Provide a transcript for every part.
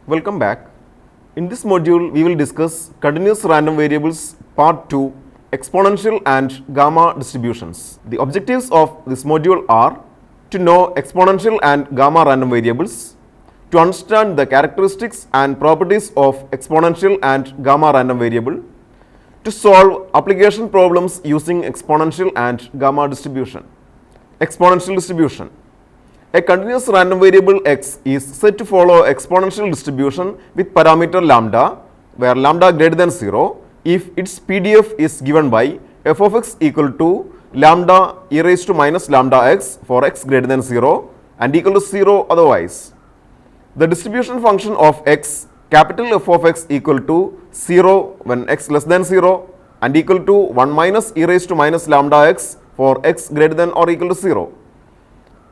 Welcome back. In this module, we will discuss continuous random variables part 2, exponential and gamma distributions. The objectives of this module are to know exponential and gamma random variables, to understand the characteristics and properties of exponential and gamma random variable, to solve application problems using exponential and gamma distribution. Exponential distribution. A continuous random variable x is said to follow exponential distribution with parameter lambda, where lambda greater than 0 if its PDF is given by f of x equal to lambda e raised to minus lambda x for x greater than 0 and equal to 0 otherwise. The distribution function of x, capital F of x equal to 0 when x less than 0 and equal to 1 minus e raised to minus lambda x for x greater than or equal to 0.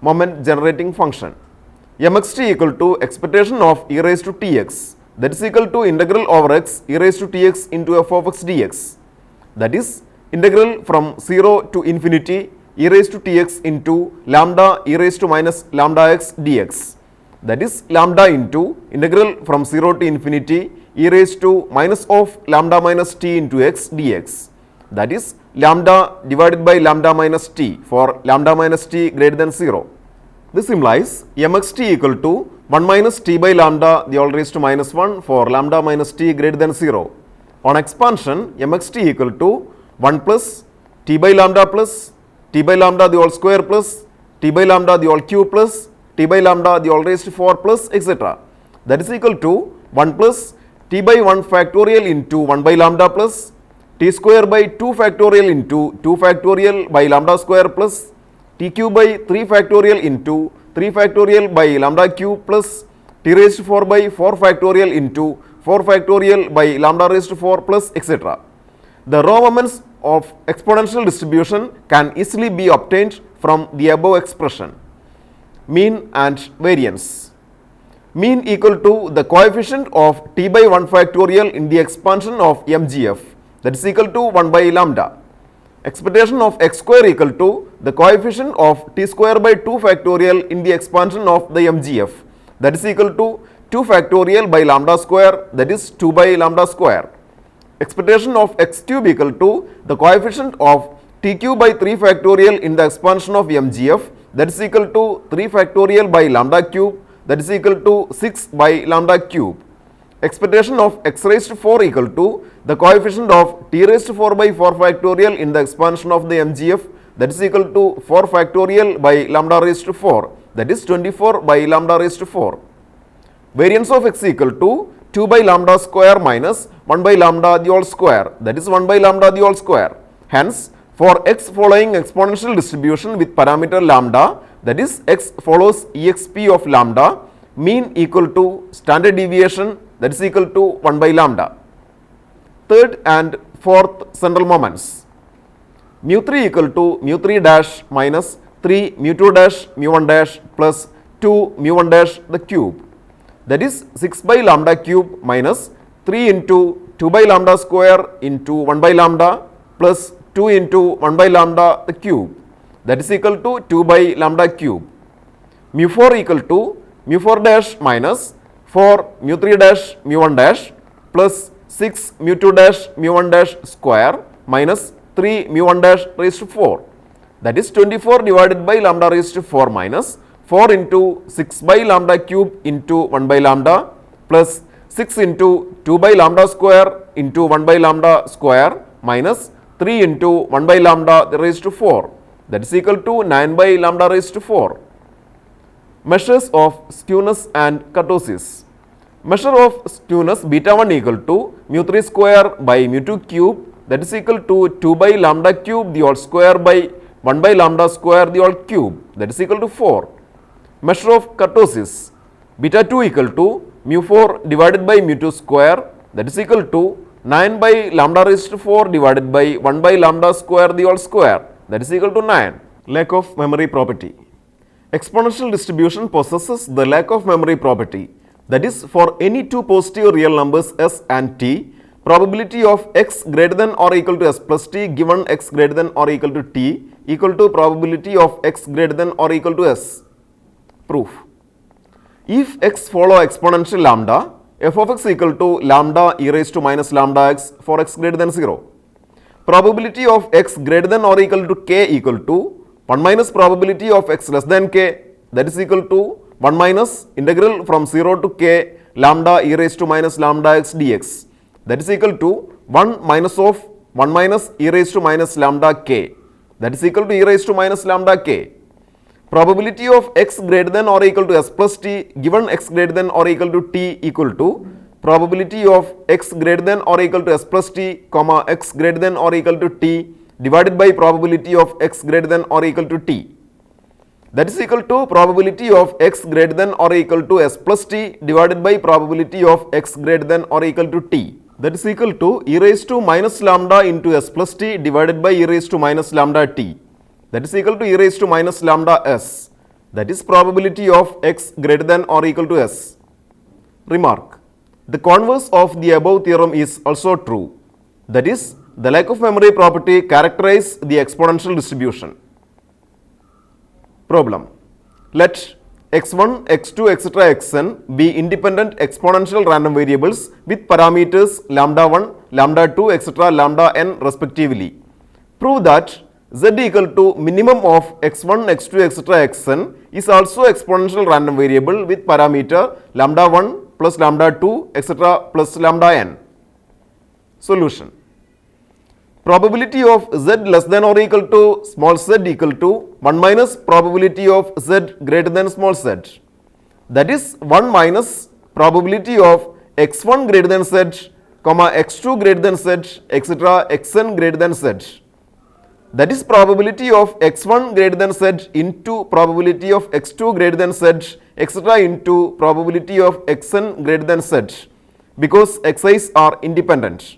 Moment generating function mxt equal to expectation of e raised to tx, that is equal to integral over x e raised to tx into f of x dx, that is integral from 0 to infinity e raised to tx into lambda e raised to minus lambda x dx, that is lambda into integral from 0 to infinity e raised to minus of lambda minus t into x dx, that is lambda divided by lambda minus t for lambda minus t greater than 0. This implies mxt equal to 1 minus t by lambda the all raised to minus 1 for lambda minus t greater than 0. On expansion, mxt equal to 1 plus t by lambda the whole square plus t by lambda the whole cube plus t by lambda the all raised to 4 plus etc. That is equal to 1 plus t by 1 factorial into 1 by lambda plus t square by 2 factorial into 2 factorial by lambda square plus t cube by 3 factorial into 3 factorial by lambda cube plus t raised to 4 by 4 factorial into 4 factorial by lambda raised to 4 plus etc. The raw moments of exponential distribution can easily be obtained from the above expression. Mean and variance. Mean equal to the coefficient of t by 1 factorial in the expansion of MGF, that is equal to 1 by lambda. Expectation of x square equal to the coefficient of t square by 2 factorial in the expansion of the MGF, that is equal to 2 factorial by lambda square, that is 2 by lambda square. Expectation of x cube equal to the coefficient of t cube by 3 factorial in the expansion of MGF, that is equal to 3 factorial by lambda cube, that is equal to 6 by lambda cube. Expectation of x raised to 4 equal to the coefficient of t raised to 4 by 4 factorial in the expansion of the MGF, that is equal to 4 factorial by lambda raised to 4, that is 24 by lambda raised to 4. Variance of x equal to 2 by lambda square minus 1 by lambda the whole square, that is 1 by lambda the whole square. Hence, for x following exponential distribution with parameter lambda, that is x follows exp of lambda, mean equal to standard deviation, that is equal to 1 by lambda. Third and fourth central moments. Mu3 equal to mu3 dash minus 3 mu2 dash mu1 dash plus 2 mu1 dash the cube, that is 6 by lambda cube minus 3 into 2 by lambda square into 1 by lambda plus 2 into 1 by lambda the cube, that is equal to 2 by lambda cube. Mu4 equal to mu4 dash minus 4 mu3 dash mu1 dash plus 6 mu2 dash mu1 dash square minus 3 mu1 dash raised to 4, that is 24 divided by lambda raised to 4 minus 4 into 6 by lambda cube into 1 by lambda plus 6 into 2 by lambda square into 1 by lambda square minus 3 into 1 by lambda raised to 4, that is equal to 9 by lambda raised to 4. Measures of skewness and kurtosis. Measure of skewness beta 1 equal to mu3 square by mu2 cube, that is equal to 2 by lambda cube the whole square by 1 by lambda square the whole cube, that is equal to 4. Measure of kurtosis. Beta 2 equal to mu4 divided by mu2 square, that is equal to 9 by lambda raised to 4 divided by 1 by lambda square the whole square, that is equal to 9. Lack of memory property. Exponential distribution possesses the lack of memory property, that is for any two positive real numbers s and t, probability of x greater than or equal to s plus t given x greater than or equal to t equal to probability of x greater than or equal to s. Proof. If x follow exponential lambda, f of x equal to lambda e raised to minus lambda x for x greater than 0. Probability of x greater than or equal to k equal to 1 minus probability of x less than k, that is equal to 1 minus integral from 0 to k lambda e raised to minus lambda x dx, that is equal to 1 minus of 1 minus e raised to minus lambda k, that is equal to e raised to minus lambda k. Probability of x greater than or equal to s plus t given x greater than or equal to t equal to probability of x greater than or equal to s plus t comma x greater than or equal to t divided by probability of x greater than or equal to t, that is equal to probability of x greater than or equal to s plus t divided by probability of x greater than or equal to t, that is equal to e raised to minus lambda into s plus t divided by e raised to minus lambda t, that is equal to e raised to minus lambda s, that is probability of x greater than or equal to s. Remark: the converse of the above theorem is also true, that is, the lack of memory property characterizes the exponential distribution. Problem: let x1, x2, etc. xn be independent exponential random variables with parameters lambda 1, lambda 2, etc. lambda n respectively. Prove that z equal to minimum of x1, x2, etc. xn is also exponential random variable with parameter lambda 1 plus lambda 2, etc. plus lambda n. Solution: probability of z less than or equal to small z equal to 1 minus probability of z greater than small z, that is 1 minus probability of x1 greater than z, comma x2 greater than z, etc. xn greater than z, that is probability of x1 greater than z into probability of x2 greater than z, etc. into probability of xn greater than z, because xi's are independent,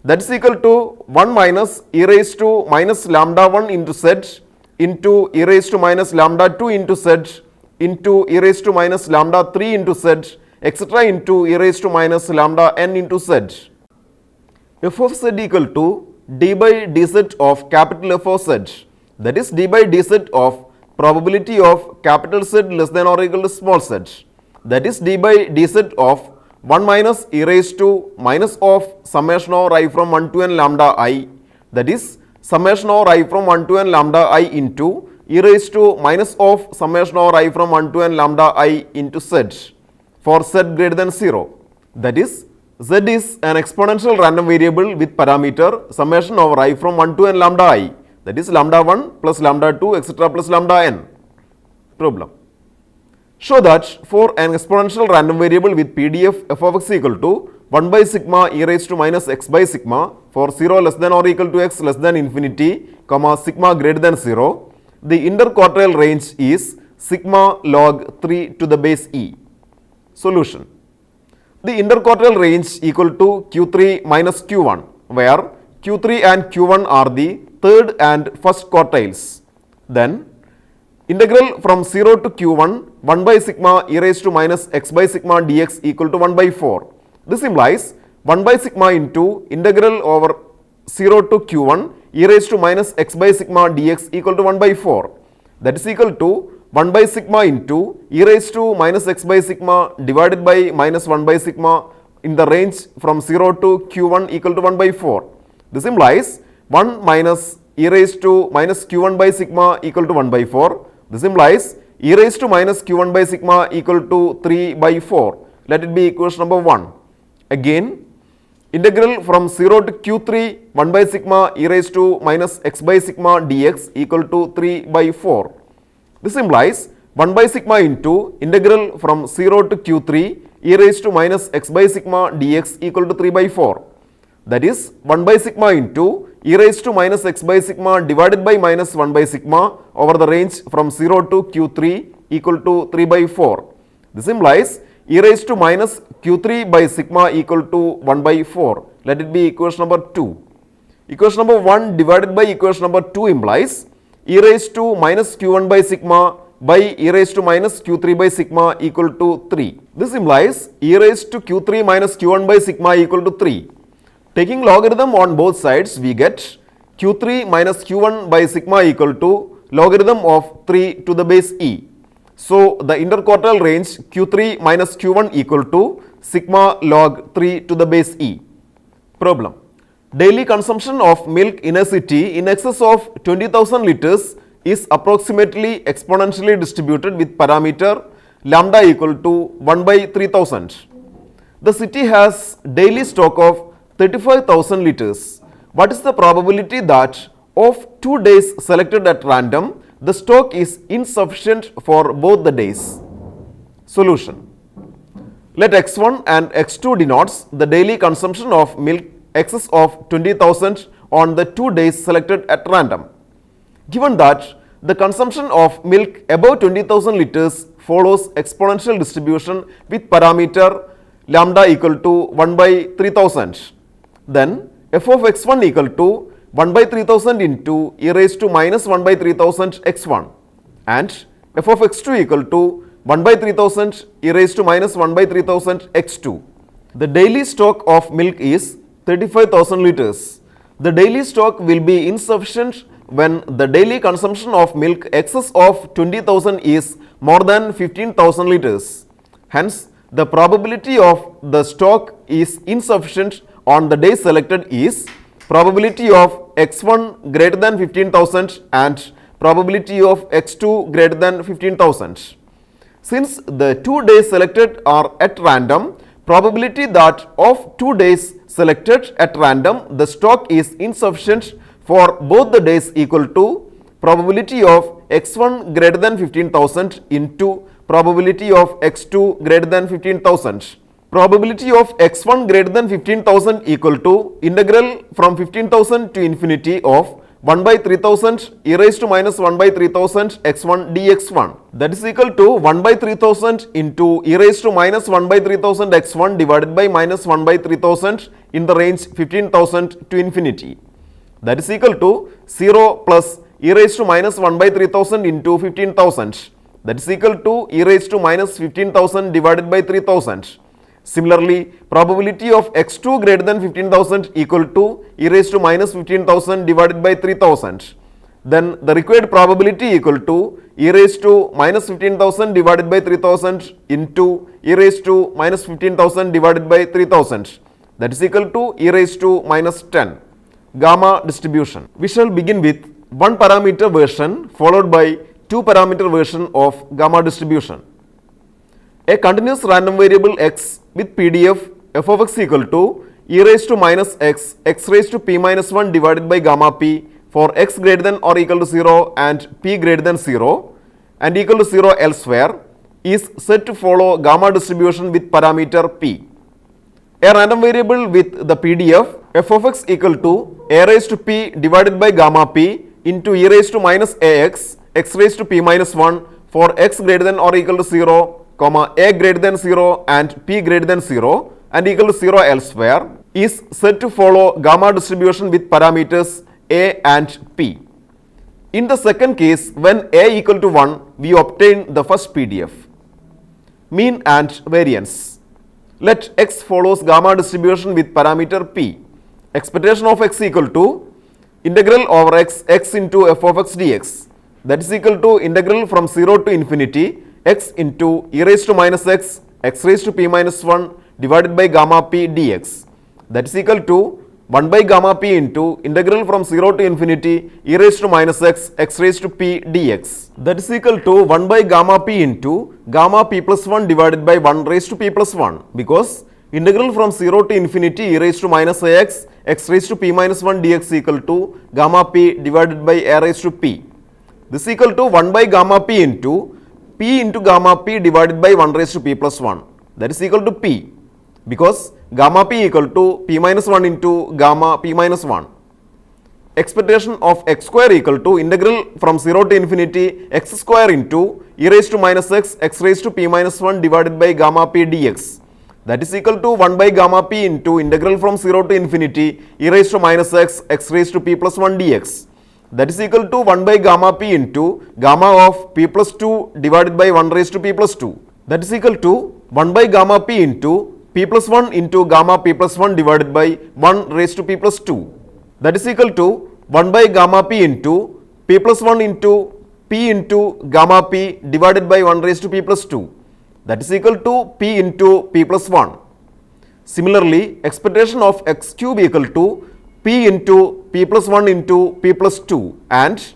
that is equal to 1 minus e raised to minus lambda 1 into z into e raised to minus lambda 2 into z into e raised to minus lambda 3 into z, etc. into e raised to minus lambda n into z. F of z equal to d by dz of capital F of z, that is d by dz of probability of capital Z less than or equal to small z, that is d by dz of 1 minus e raised to minus of summation over I from 1 to n lambda I, that is summation over I from 1 to n lambda I into e raised to minus of summation over I from 1 to n lambda I into z for z greater than 0, that is z is an exponential random variable with parameter summation over I from 1 to n lambda I, that is lambda 1 plus lambda 2, etc. plus lambda n. Problem: show that for an exponential random variable with PDF f of x equal to 1 by sigma e raised to minus x by sigma for 0 less than or equal to x less than infinity, comma sigma greater than 0, the interquartile range is sigma log 3 to the base e. Solution: the interquartile range equal to q3 minus q1, where q3 and q1 are the third and first quartiles. Then integral from 0 to q1 1 by sigma e raised to minus x by sigma dx equal to 1 by 4. This implies 1 by sigma into integral over 0 to q1 e raised to minus x by sigma dx equal to 1 by 4. That is equal to 1 by sigma into e raised to minus x by sigma divided by minus 1 by sigma in the range from 0 to q1 equal to 1 by 4. This implies 1 minus e raised to minus q1 by sigma equal to 1 by 4. This implies e raised to minus q1 by sigma equal to 3 by 4. Let it be equation number 1. Again, integral from 0 to q3 1 by sigma e raised to minus x by sigma dx equal to 3 by 4. This implies 1 by sigma into integral from 0 to q3 e raised to minus x by sigma dx equal to 3 by 4. That is 1 by sigma into e raised to minus x by sigma divided by minus 1 by sigma over the range from 0 to q3 equal to 3 by 4. This implies e raised to minus q3 by sigma equal to 1 by 4. Let it be equation number 2. Equation number 1 divided by equation number 2 implies e raised to minus q1 by sigma by e raised to minus q3 by sigma equal to 3. This implies e raised to q3 minus q1 by sigma equal to 3. Taking logarithm on both sides, we get q3 minus q1 by sigma equal to logarithm of 3 to the base e. So, the interquartile range q3 minus q1 equal to sigma log 3 to the base e. Problem. Daily consumption of milk in a city in excess of 20,000 liters is approximately exponentially distributed with parameter lambda equal to 1 by 3000. The city has daily stock of 35,000 liters. What is the probability that of 2 days selected at random, the stock is insufficient for both the days? Solution. Let x1 and x2 denotes the daily consumption of milk excess of 20,000 on the 2 days selected at random. Given that the consumption of milk above 20,000 liters follows exponential distribution with parameter lambda equal to 1 by 3000, then f of x1 equal to 1 by 3000 into e raised to minus 1 by 3000 x1 and f of x2 equal to 1 by 3000 e raised to minus 1 by 3000 x2. The daily stock of milk is 35,000 liters. The daily stock will be insufficient when the daily consumption of milk excess of 20,000 is more than 15,000 liters. Hence, the probability of the stock is insufficient on the day selected is probability of x1 greater than 15,000 and probability of x2 greater than 15,000. Since the 2 days selected are at random, probability that of 2 days selected at random the stock is insufficient for both the days equal to probability of x1 greater than 15,000 into probability of x2 greater than 15,000. Probability of x1 greater than 15,000 equal to integral from 15,000 to infinity of 1 by 3000 e raised to minus 1 by 3000 x1 dx1, that is equal to 1 by 3000 into e raised to minus 1 by 3000 x1 divided by minus 1 by 3000 in the range 15,000 to infinity, that is equal to 0 plus e raised to minus 1 by 3000 into 15,000, that is equal to e raised to minus 15,000 divided by 3000. Similarly, probability of x2 greater than 15,000 equal to e raised to minus 15,000 divided by 3000. Then the required probability equal to e raised to minus 15,000 divided by 3000 into e raised to minus 15,000 divided by 3000. That is equal to e raised to minus 10. Gamma distribution. We shall begin with one parameter version followed by two parameter version of gamma distribution. A continuous random variable x with PDF f of x equal to e raised to minus x, x raised to p minus 1 divided by gamma p for x greater than or equal to 0 and p greater than 0 and equal to 0 elsewhere is said to follow gamma distribution with parameter p. A random variable with the PDF f of x equal to a raised to p divided by gamma p into e raised to minus ax, x raised to p minus 1 for x greater than or equal to 0, a greater than 0 and p greater than 0 and equal to 0 elsewhere is said to follow gamma distribution with parameters a and p. In the second case, when a equal to 1, we obtain the first PDF. Mean and variance. Let x follows gamma distribution with parameter p. Expectation of x equal to integral over x into f of x dx, that is equal to integral from 0 to infinity x into e raised to minus x, x raised to p minus 1 divided by gamma p dx, that is equal to 1 by gamma p into integral from 0 to infinity e raised to minus x, x raised to p dx, that is equal to 1 by gamma p into gamma p plus 1 divided by 1 raised to p plus 1, because integral from 0 to infinity e raised to minus ax, x raised to p minus 1 dx equal to gamma p divided by a raised to p. This is equal to 1 by gamma p into gamma p divided by 1 raised to p plus 1, that is equal to p, because gamma p equal to p minus 1 into gamma p minus 1. Expectation of x square equal to integral from 0 to infinity x square into e raised to minus x, x raised to p minus 1 divided by gamma p dx, that is equal to 1 by gamma p into integral from 0 to infinity e raised to minus x, x raised to p plus 1 dx, that is equal to 1 by gamma p into gamma of p plus 2 divided by 1 raised to p plus 2, that is equal to 1 by gamma p into p plus 1 into gamma p plus 1 divided by 1 raised to p plus 2, that is equal to 1 by gamma p into p plus 1 into p into gamma p divided by 1 raised to p plus 2, that is equal to p into p plus 1. Similarly, expectation of x cube equal to p into p plus 1 into p plus 2 and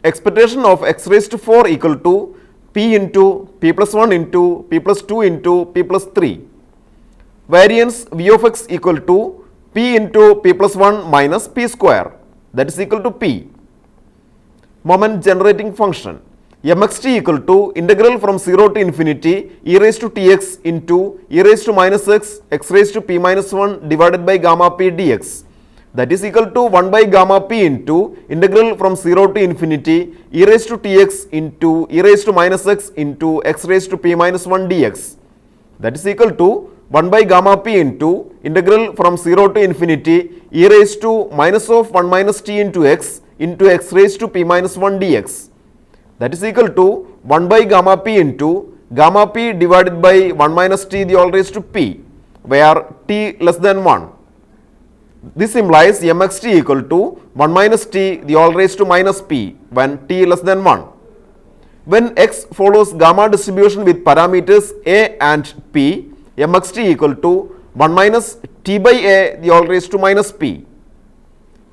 expectation of x raised to 4 equal to p into p plus 1 into p plus 2 into p plus 3. Variance v of x equal to p into p plus 1 minus p square, that is equal to p. Moment generating function mxt equal to integral from 0 to infinity e raised to tx into e raised to minus x raised to p minus 1 divided by gamma p dx, that is equal to 1 by gamma p into integral from 0 to infinity e raised to tx into e raised to minus x into x raised to p minus 1 dx, that is equal to 1 by gamma p into integral from 0 to infinity e raised to minus of 1 minus t into x raised to p minus 1 dx, that is equal to 1 by gamma p into gamma p divided by 1 minus t the all raised to p, where t less than 1. This implies mxt equal to 1 minus t the all raised to minus p when t less than 1. When x follows gamma distribution with parameters a and p, mxt equal to 1 minus t by a the all raised to minus p.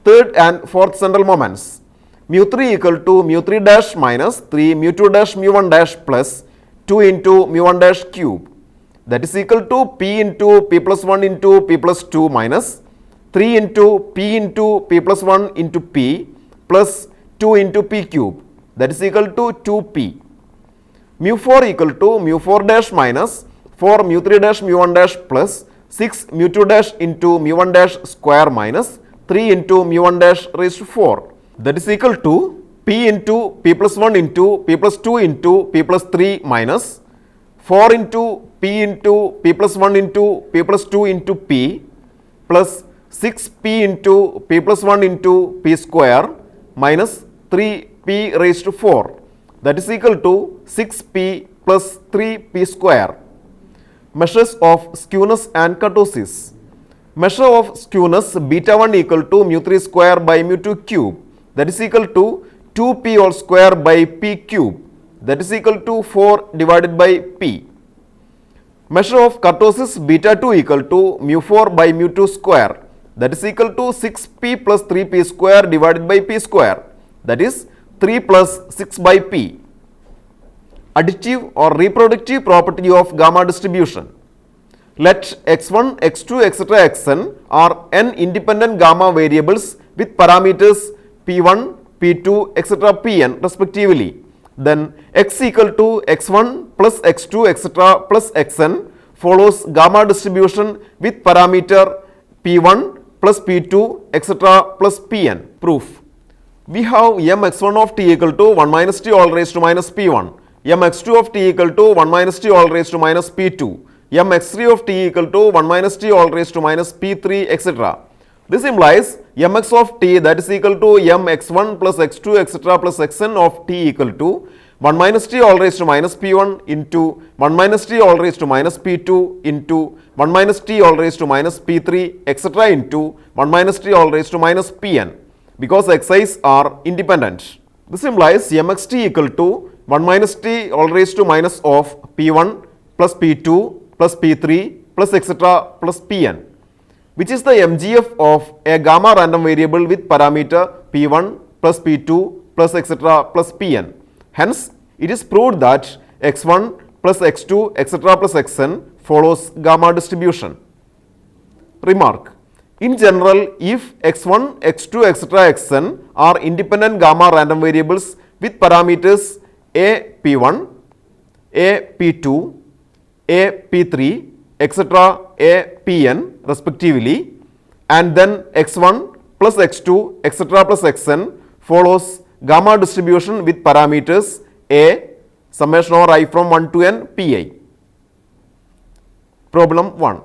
Third and fourth central moments. Mu3 equal to mu3 dash minus 3 mu2 dash mu1 dash plus 2 into mu1 dash cube, that is equal to p into p plus 1 into p plus 2 minus 3 into p plus 1 into p plus 2 into p cube, that is equal to 2p. Mu4 equal to mu4 dash minus 4 mu3 dash mu1 dash plus 6 mu2 dash into mu1 dash square minus 3 into mu1 dash raised to 4, that is equal to p into p plus 1 into p plus 2 into p plus 3 minus 4 into p plus 1 into p plus 2 into p plus 6p into p plus 1 into p square minus 3p raised to 4, that is equal to 6p plus 3p square. Measures of skewness and kurtosis. Measure of skewness beta 1 equal to mu3 square by mu2 cube, that is equal to 2p all square by p cube, that is equal to 4 divided by p. Measure of kurtosis beta 2 equal to mu4 by mu2 square, that is equal to 6p plus 3p square divided by p square, that is 3 plus 6 by p. Additive or reproductive property of gamma distribution. Let x1, x2, etc. xn are n independent gamma variables with parameters p1, p2, etc. pn respectively. Then x equal to x1 plus x2, etc. plus xn follows gamma distribution with parameter p1 plus p2, etc. plus pn. Proof. We have mx1 of t equal to 1 minus t all raised to minus p1, mx2 of t equal to 1 minus t all raised to minus p2, mx3 of t equal to 1 minus t all raised to minus p3, etc. This implies mx of t, that is equal to mx1 plus x2 etc. plus xn of t equal to 1 minus t all raised to minus p1 into 1 minus t all raised to minus p2 into 1 minus t all raised to minus p3 etc. into 1 minus t all raised to minus pn, because xi's are independent. This implies mxt equal to 1 minus t all raised to minus of p1 plus p2 plus p3 plus etc. plus pn, which is the MGF of a gamma random variable with parameter p1 plus p2 plus etc. plus pn. Hence, it is proved that x1 plus x2 etc. plus xn follows gamma distribution. Remark. In general, if x1, x2 etc. xn are independent gamma random variables with parameters a p1, a p2, a p3 etc. a pn respectively, and then x1 plus x2 etc. plus xn follows gamma distribution with parameters a summation over I from 1 to n pi. Problem 1.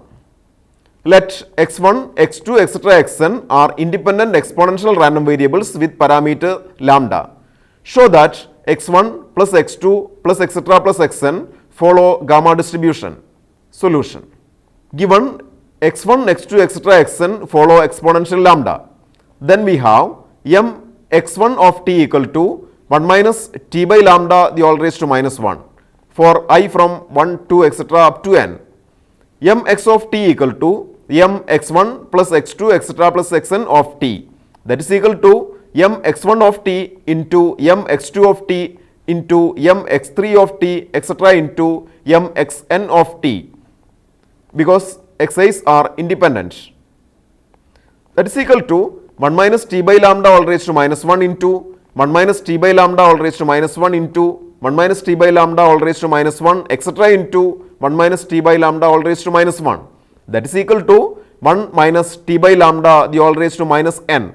Let x1, x2 etc. xn are independent exponential random variables with parameter lambda. Show that x1 plus x2 plus etc. plus xn follow gamma distribution. Solution. Given x1, x2 etc. xn follow exponential lambda, then we have m x1 of t equal to 1 minus t by lambda the all raised to minus 1 for I from 1 to etc. up to n. Mx of t equal to m x1 plus x2 etc. plus xn of t, that is equal to m x1 of t into m x2 of t into m x3 of t etc. into m xn of t, because xi's are independent. That is equal to 1 minus t by lambda all raised to minus 1 into 1 minus t by lambda all raised to minus 1 into 1 minus t by lambda all raised to minus 1 etc. into 1 minus t by lambda all raised to minus 1, that is equal to 1 minus t by lambda the all raised to minus n.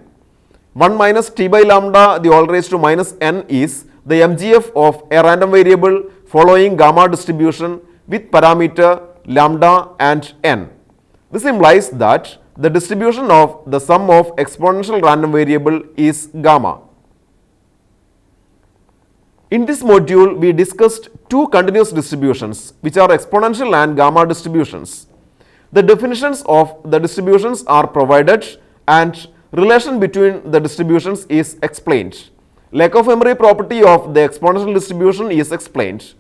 1 minus t by lambda the all raised to minus n is the MGF of a random variable following gamma distribution with parameter lambda and n. This implies that the distribution of the sum of exponential random variable is gamma. In this module, we discussed two continuous distributions which are exponential and gamma distributions. The definitions of the distributions are provided and relation between the distributions is explained. Lack of memory property of the exponential distribution is explained.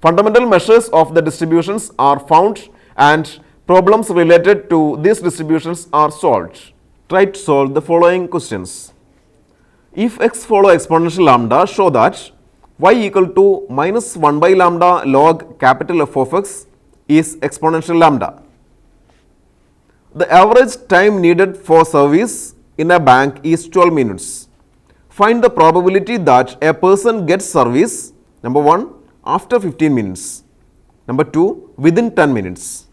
Fundamental measures of the distributions are found and problems related to these distributions are solved. Try to solve the following questions. If x follow exponential lambda, show that y equal to minus 1 by lambda log capital F of x is exponential lambda. The average time needed for service in a bank is 12 minutes. Find the probability that a person gets service, number 1, after 15 minutes, number 2, within 10 minutes.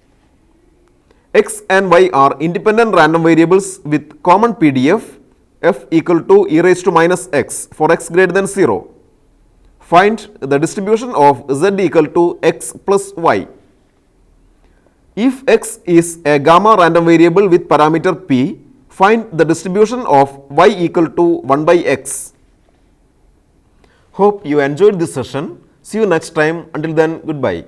X and y are independent random variables with common PDF f equal to e raised to minus x for x greater than 0. Find the distribution of z equal to x plus y. If x is a gamma random variable with parameter p, find the distribution of y equal to 1 by x. Hope you enjoyed this session. See you next time. Until then, goodbye.